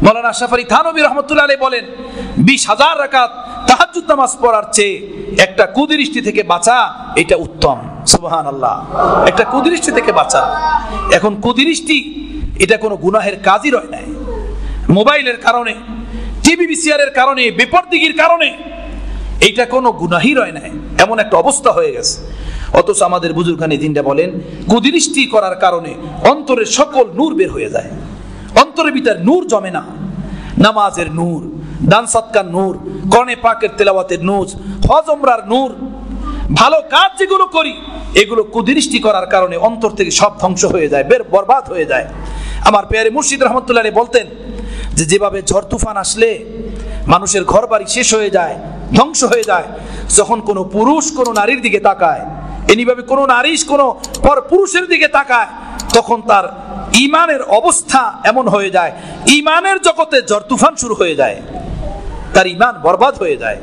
মাওলানা আশরাফ আলী থানভী রাহমাতুল্লাহ আলাইহি বলেন 20,000 রাকাত তাহাজ্জুদ নামাজ পড়ার চেয়ে একটা কুদৃষ্টি থেকে বাঁচা এটা উত্তম। সুবহানাল্লাহ, একটা কুদৃষ্টি থেকে বাঁচা। এখন কুদৃষ্টি এটা কোনো গুনাহের কাজই রয় নাই। মোবাইলের কারণে, টিভি ভিসিআরের কারণে, বেপরদিগির কারণে এইটা কোনো গুনাহই রয় নাই, এমন একটা অবস্থা হয়ে গেছে। অথচ আমাদের বুজুর্গানি দিনটা বলেন কুদৃষ্টি করার কারণে অন্তরের সকল নূর বের হয়ে যায়, অন্তরের ভিতর নূর জমে না। নামাজের নূর, দান সদকার নূর, কোরআনে পাকের তেলাওয়াতের নূর, হজ উমরার নূর, ভালো কাজ যেগুলো করি এগুলো কুদৃষ্টি করার কারণে অন্তর থেকে সব ধ্বংস হয়ে যায়, বরবাদ হয়ে যায়। আমার পেয়ারে মুর্শিদ রহমতুল্লাহ আলাইহি বলতেন যে যেভাবে ঝড় তুফান আসলে মানুষের ঘর বাড়ি শেষ হয়ে যায়, ধ্বংস হয়ে যায়, যখন কোনো পুরুষ কোনো নারীর দিকে তাকায়, এমনিভাবে কোনো নারী কোনো পর পুরুষের দিকে তাকায়, তখন তার ইমানের অবস্থা এমন হয়ে যায়, ইমানের জগতে ঝড় তুফান শুরু হয়ে যায়, তার ইমান বরবাদ হয়ে যায়,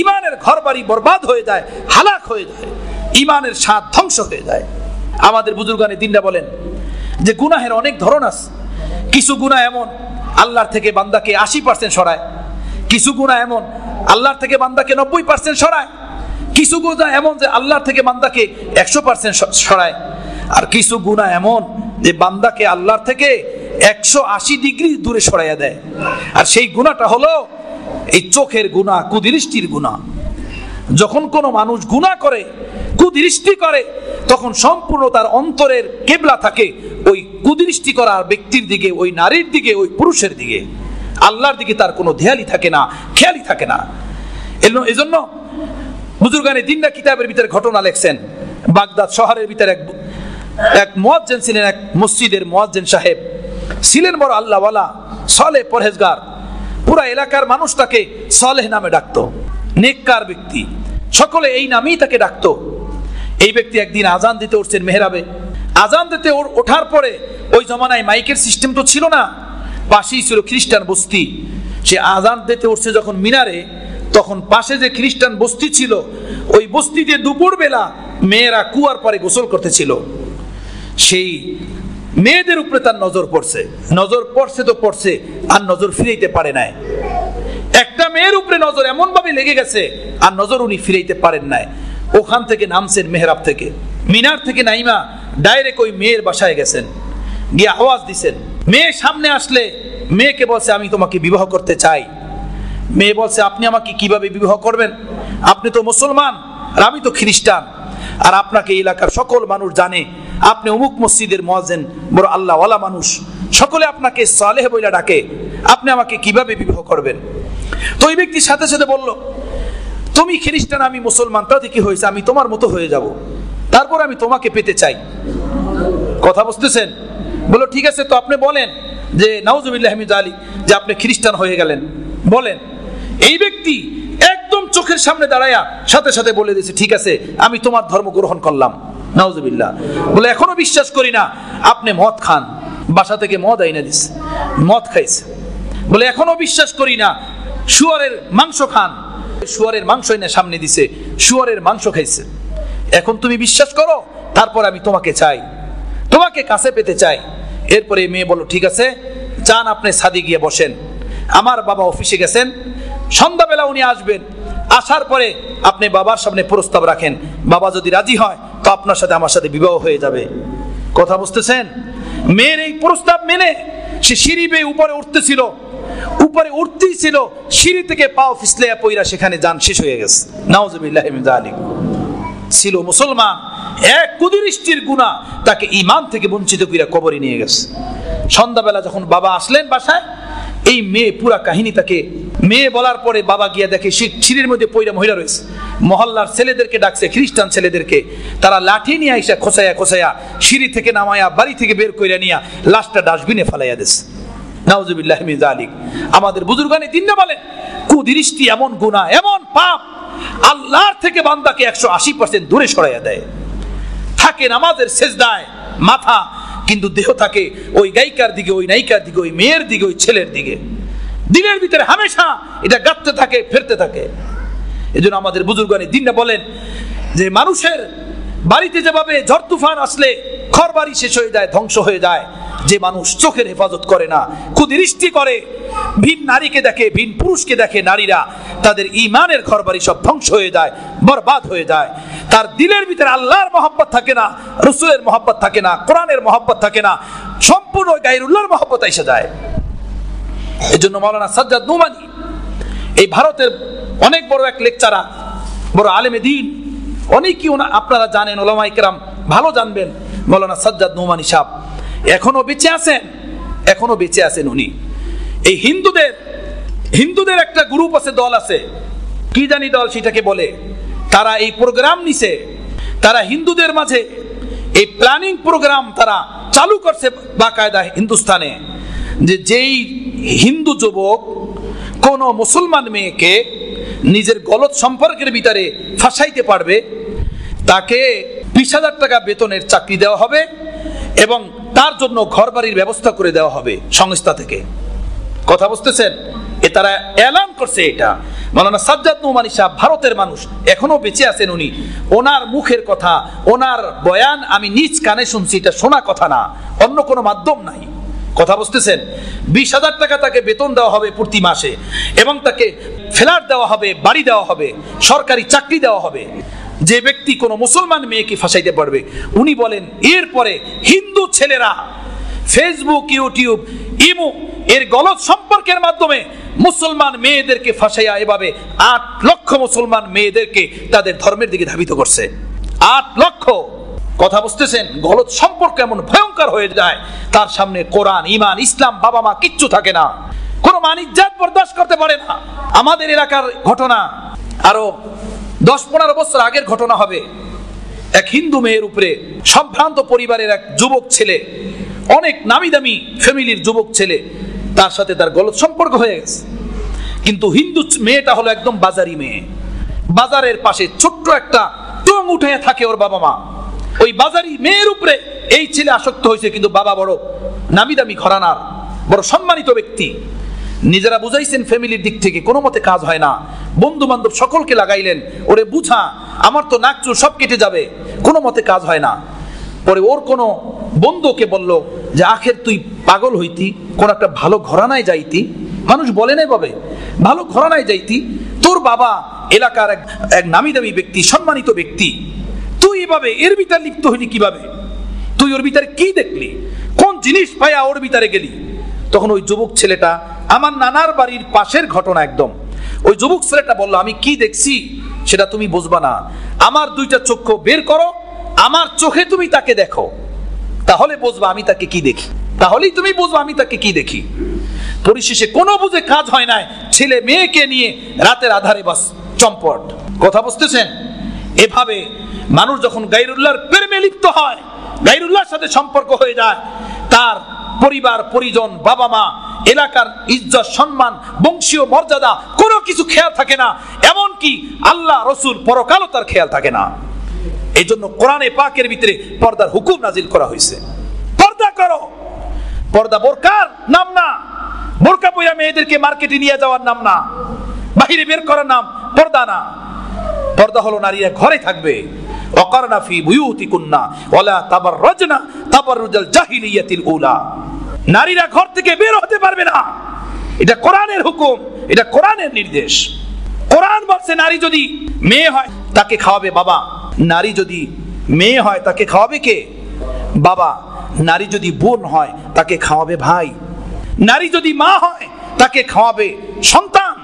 ইমানের ঘর বাড়ি বরবাদ হয়ে যায়, হালাক হয়ে যায়, ইমানের স্বাদ ধ্বংস হয়ে যায়। আমাদের বুজুর্গানে দিনটা বলেন যে গুনাহের অনেক ধরন আছে। কিছু গুনাহ এমন আল্লাহর থেকে বান্দাকে 80% সরায়, কিছু গুনাহ এমন আল্লাহর থেকে বান্দাকে 90% সরায়, কিছু গুনাহ এমন যে আল্লাহর থেকে বান্দাকে 100% সরায়, আর কিছু গুনাহ এমন যে বান্দাকে আল্লাহর থেকে 180 ডিগ্রি দূরে সরাইয়া দেয়। আর সেই গুনাহটা হলো এই চোখের গুনাহ, কুদৃষ্টির গুনাহ। যখন কোনো মানুষ গুনাহ করে, কুদৃষ্টি করে, তখন সম্পূর্ণ তার অন্তরের কেবলা থাকে ওই কুদৃষ্টি করার ব্যক্তির দিকে, ওই নারীর দিকে, ওই পুরুষের দিকে। আল্লাহর দিকে তার কোনো ধ্যানই থাকে না, খেয়ালই থাকে না। এজন্য বুজুর্গানে দিনটা কিতাবের ভিতরে ঘটনা লেখছেন। বাগদাদ শহরের ভিতরে এক মুয়াজ্জিন ছিলেন, এক মসজিদের মুয়াজ্জিন সাহেব ছিলেন, বড় আল্লাহওয়ালা, সালেহ, পরহেজগার। পুরা এলাকার মানুষ তাকে সালেহ নামে ডাকতো, নেককার ব্যক্তি, সকলে এই নামেই তাকে ডাকতো। এই ব্যক্তি একদিন আজান দিতে উঠছেন মেহরাবে। আজান দিতে ওঠার পরে ওই জমানায় মাইকের সিস্টেম তো ছিল না, পাশেই ছিল খ্রিস্টান বস্তি। সে আজান দিতে উঠছে যখন মিনারে, তখন পাশে যে খ্রিস্টান বস্তি ছিল, ওই বস্তিতে দুপুরবেলা মেয়েরা কুয়ার পরে গোসল করতেছিল। সেই মেয়েদের উপরে তার নজর পড়ছে, নজর পড়ছে তো পড়ছে, আর নজর ফিরাইতে পারে নাই। একটা মেয়ের উপরে নজর এমন ভাবে লেগে গেছে, আর নজর উনি ফিরাইতে পারেন নাই। ওখান থেকে নামছেন, মেহরাব থেকে, মিনার থেকে নাইমা ডাইরেক্ট ওই মেয়ের বাসায় গেছেন, গিয়ে আওয়াজ দিছেন। মেয়ে সামনে আসলে মেয়েকে বলছে আমি তোমাকে বিবাহ করতে চাই। মেয়ে বলছে আপনি আমাকে কিভাবে বিবাহ করবেন? আপনি তো মুসলমান আর আমি তো খ্রিস্টান, আর আপনাকে এলাকার সকল মানুষ জানে আপনি অমুক মসজিদের মুয়াজ্জিন, বড় আল্লাহওয়ালা মানুষ, সকলে আপনাকে সালেহ বইলা ডাকে, আপনি আমাকে কিভাবে বিবাহ করবেন? তো ওই ব্যক্তি সাথে সাথে বলল তুমি খ্রিস্টান, আমি মুসলমান, তাতে কি হয়েছে, আমি তোমার মতো হয়ে যাব, তারপর আমি তোমাকে পেতে চাই। কথা বুঝতেছেন? বলো ঠিক আছে, তো আপনি বলেন যে নাউজুবিল্লাহি মিন যালিক, যে আপনি খ্রিস্টান হয়ে গেলেন, বলেন। এই ব্যক্তি একদম চোখের সামনে দাঁড়ায়া সাথে সাথে বলে দিয়েছে ঠিক আছে, আমি তোমার ধর্ম গ্রহণ করলাম। নাউজুবিল্লাহ। বলে এখনো বিশ্বাস করি না, আপনি মদ খান। বাসা থেকে মদ আইনা দিস, মদ খাইছে। বলে এখনো বিশ্বাস করি না, শুয়ারের মাংস খান। শুয়ারের মাংস এনে সামনে দিছে, শুয়ারের মাংস খাইছে। এখন তুমি বিশ্বাস করো, তারপর আমি তোমাকে চাই, তোমাকে কাছে পেতে চাই। এরপরে মেয়ে বলল ঠিক আছে, যান আপনি ছাদে গিয়ে বসেন, আমার বাবা অফিসে গেছেন, সন্ধ্যাবেলা উনি আসবেন, আসার পরে আপনি বাবার সামনে প্রস্তাব রাখেন, বাবা যদি রাজি হয় তো আপনার সাথে আমার সাথে বিবাহ হয়ে যাবে। কথা বুঝতেছেন? মেয়ের এই প্রস্তাব মেনে সে সিঁড়ি বেয়ে উপরে উঠতেছিল, উপরে উঠতেই ছিল, সিঁড়ি থেকে পাও ফিসলে পইরা সেখানে যান শেষ হয়ে গেছে। নাউজুবিল্লাহি মিন যালিক। ছিল মুসলমান, এক কুদৃষ্টির গুনাহ তাকে ঈমান থেকে বঞ্চিত কইরা কবরে নিয়ে গেছে। সন্ধ্যাবেলা যখন বাবা আসলেন বাসায়, এই মেয়ে পুরা কাহিনী তাকে, মেয়ে বলার পরে বাবা গিয়া দেখে সে সিঁড়ির মধ্যে পইরা মহিলা রয়েছে। মহল্লার ছেলেদেরকে ডাকছে, খ্রিস্টান ছেলেদেরকে, তারা লাঠি নিয়ে আইসা খোঁচাইয়া খোঁচাইয়া সিঁড়ি থেকে নামায়া বাড়ি থেকে বের কইরা নিয়া লাশটা ডাস্টবিনে ফেলাইয়া দিছে। নাউজুবিল্লাহি মিন যালিক। আমাদের বুজুর্গানি দিনটা বলেন কুদৃষ্টি এমন গুনাহ, এমন পাপ, আল্লাহর থেকে বান্দাকে 180% দূরে সরাইয়া দেয়। থাকে নামাজের সেজদায় মাথা, কিন্তু দেহ থাকে ওই গায়িকার দিকে, ওই নায়িকার দিকে, ওই মেয়ের দিকে, ওই ছেলের দিকে। দিনের ভিতরে হামেশা এটা গাঁথতে থাকে, ফেরতে থাকে। এজন্য আমাদের বুজুর্গানি দিনটা বলেন যে মানুষের বাড়িতে যেভাবে ঝড় তুফান আসলে ঘর বাড়ি শেষ হয়ে যায়, ধ্বংস হয়ে যায়, যে মানুষ চোখের হেফাজত করে না, কুদৃষ্টি করে, ভিন নারীকে দেখে, ভিন পুরুষকে দেখে, নারীরা, তাদের ঈমানের ঘরবাড়ি সব ধ্বংস হয়ে যায়, বরবাদ হয়ে যায়। তার দিলের ভিতরে আল্লাহর মহব্বত থাকে না, রাসূলের মহব্বত থাকে না, কোরআনের মহব্বত থাকে না, সম্পূর্ণ গায়রুল্লাহর মহব্বত এসে যায়। এজন্য মাওলানা সাজ্জাদ নোমানী, এই ভারতের অনেক বড় এক লেকচারার, বড় আলেমে দ্বীন, অনেকেই আপনারা জানেন, ওলামায়ে কেরাম ভালো জানবেন, মাওলানা সাজ্জাদ নোমানী সাহেব এখনো বেঁচে আছেন, এখনো বেঁচে আছেন উনি। এই হিন্দুদের একটা গ্রুপ আছে, দল আছে, কি জানি দল সেটাকে বলে, তারা এই প্রোগ্রাম নিছে, তারা হিন্দুদের মাঝে এই প্ল্যানিং প্রোগ্রাম তারা চালু করছে বাকায়দা হিন্দুস্তানে, যে যেই হিন্দু যুবক কোন মুসলমান মেয়েকে নিজের গলত সম্পর্কের ভিতরে ফাঁসাইতে পারবে, তাকে 20,000 টাকা বেতনের চাকরি দেওয়া হবে এবং তার জন্য ঘরবাড়ির ব্যবস্থা করে দেওয়া হবে সংস্থা থেকে। কথা বুঝতেছেন? তারা এলান করছে এটা। মাওলানা সাজ্জাদ নোমানী সাহেব ভারতের মানুষ, এখনো বেঁচে আছেন উনি। ওনার মুখের কথা, ওনার বয়ান আমি নিজ কানে শুনছি, এটা শোনা কথা না, অন্য কোনো মাধ্যম নাই। কথা বুঝতেছেন? 20,000 টাকা তাকে বেতন দেওয়া হবে প্রতি মাসে এবং তাকে ফ্ল্যাট দেওয়া হবে, বাড়ি দেওয়া হবে, সরকারি চাকরি দেওয়া হবে যে ব্যক্তি কোনো মুসলমান মেয়েকে ফাঁসাইতে পারবে। উনি বলেন এরপরে হিন্দু ছেলেরা ফেসবুক, ইউটিউব, ইমো এর গলত সম্পর্কের মাধ্যমে মুসলমান মেয়েদেরকে ফাঁসাইয়া এভাবে 8 লক্ষ মুসলমান মেয়েদেরকে তাদের ধর্মের দিকে ধাবিত করছে। 8 লক্ষ। কথা বুঝতেছেন? গলত সম্পর্ক এমন ভয়ঙ্কর হয়ে যায়, তার সামনে কোরআন, ঈমান, ইসলাম, বাবা মা কিচ্ছু থাকে না, কোনো মান-ইজ্জত বরদাস্ত করতে পারে না। আমাদের এলাকার ঘটনা, আরো 10-15 বছর আগের ঘটনা হবে। এক হিন্দু মেয়ের উপরে সম্ভ্রান্ত পরিবারের এক যুবক ছেলে, অনেক নামি দামি ফ্যামিলির যুবক ছেলে, তার সাথে তার গলত সম্পর্ক হয়ে গেছে। কিন্তু হিন্দু মেয়েটা হলো একদম বাজারি মেয়ে, বাজারের পাশে ছোট্ট একটা টং উঠে থাকে ওর বাবা মা। ওই বাজারি মেয়ের উপরে এই ছেলে আসক্ত হয়েছে, কিন্তু বাবা বড় নামি দামি ঘরানার, বড় সম্মানিত ব্যক্তি। নিজেরা বুঝাইছেন ফ্যামিলির দিক থেকে, কোনো মতে কাজ হয় না। বন্ধু বান্ধব সকলকে লাগাইলেন, ওরে বুঝা, আমার তো নাক চুল সব কেটে যাবে, কোনো মতে কাজ হয় না। পরে ওর কোনো বন্ধুকে বলল যে আখের তুই পাগল হইতি, কোন একটা ভালো ঘরানায় যাইতি, মানুষ বলে নাই ভাবে, ভালো ঘরানায় যাইতি, তোর বাবা এলাকার এক নামি দামি ব্যক্তি, সম্মানিত ব্যক্তি, তুই এভাবে এর ভিতরে লিপ্ত হইলি কিভাবে? তুই ওর ভিতরে কি দেখলি? কোন জিনিস পাইয়া ওর ভিতরে গেলি? তখন ওই যুবক ছেলেটা, আমার নানার বাড়ির পাশের ঘটনা একদম, ওই যুবক ছেলেটা বলল, আমি কি দেখছি সেটা তুমি বুঝবা না, আমার 2টা চক্ষু বের করো, আমার চোখে তুমি তাকে দেখো, তাহলে বুঝবা আমি তাকে কি দেখি, তাহলেই তুমি বুঝবা আমি তাকে কি দেখি। পরিশেষে কোনো বুঝে কাজ হয় না, ছেলে মেয়েকে নিয়ে রাতের আধারে বাস চম্পট। কথা বুঝতেছেন? এভাবে মানুষ যখন গায়রুল্লাহর প্রেমে লিপ্ত হয়, গায়রুল্লাহর সাথে সম্পর্ক হয়ে যায়, তার পরিবার পরিজন, বাবা মা, এলাকার ইজ্জত সম্মান, বংশীয় মর্যাদা কোনো কিছু খেয়াল থাকে না, এমনকি আল্লাহ রসুল পরকালও তার খেয়াল থাকে না। এই জন্য কোরআনে পাকের ভিতরে পর্দার হুকুম নাজিল করা হয়েছে। পর্দা করো। পর্দা বোরকার নাম না, বোরকা পইরা মেয়েদেরকে মার্কেটে নিয়ে যাওয়ার নাম না, বাহিরে বের করার নাম পর্দা না। পর্দা হলো নারীরা ঘরে থাকবে, ওয়াকারনা ফি বুয়ুতিকুন্না ওয়ালা তাবাররাজনা তাবাররুজাল জাহিলিয়াতিল উলা। নারীরা ঘর থেকে বের হতে পারবে না, এটা কোরআনের হুকুম, এটা কোরআনের নির্দেশ। কোরআন বলছে নারী যদি মেয়ে হয় তাকে খাওয়াবে বাবা, নারী যদি মেয়ে হয় তাকে খাওয়াবে কে? বাবা। নারী যদি বোন হয় তাকে খাওয়াবে ভাই, নারী যদি মা হয় তাকে খাওয়াবে সন্তান,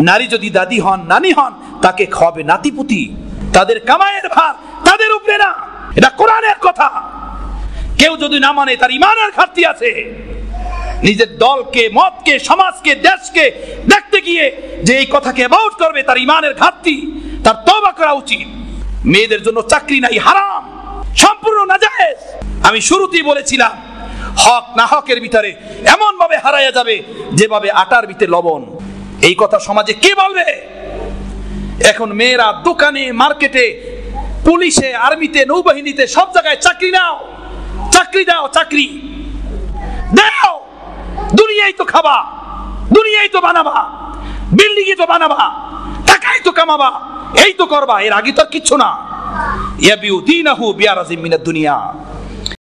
নারী যদি দাদি হন, নানি হন, তাকে খাওয়াবে নাতিপুতি। তাদের কামাইয়ের ভার তাদের উপরে না, এটা কোরআনের কথা। কেউ যদি না মানে তার ঈমানের ঘাটতি আছে। নিজের দলকে, মতকে, সমাজকে, দেশকে দেখতে গিয়ে যে এই কথাকে অ্যাবাউট করবে, তার ঈমানের ঘাটতি, তার তওবা করা উচিত। মেয়েদের জন্য চাকরি নাই, হারাম, সম্পূর্ণ নাজায়েজ। আমি শুরুতেই বলেছিলাম, হক না হকের ভিতরে এমন ভাবে হারাইয়া যাবে যেভাবে আটার ভিতরে লবণ। এই কথা সমাজে কে বলবে? এখন মেয়েরা দোকানে, মার্কেটে, পুলিশে, আর্মিতে, নৌবাহিনীতে সব জায়গায় চাকরি নাও, চাকরি দাও, চাকরি দাও। দুনিয়ায় তো খাবা, দুনিয়ায় তো বানাবা, বিল্ডিং তো বানাবা, টাকাই তো কামাবা, এই তো করবা, এর আগে তো আর কিচ্ছু না। ইয়াবিউ দীনাহু বিআরাজিম মিনাদ দুনিয়া।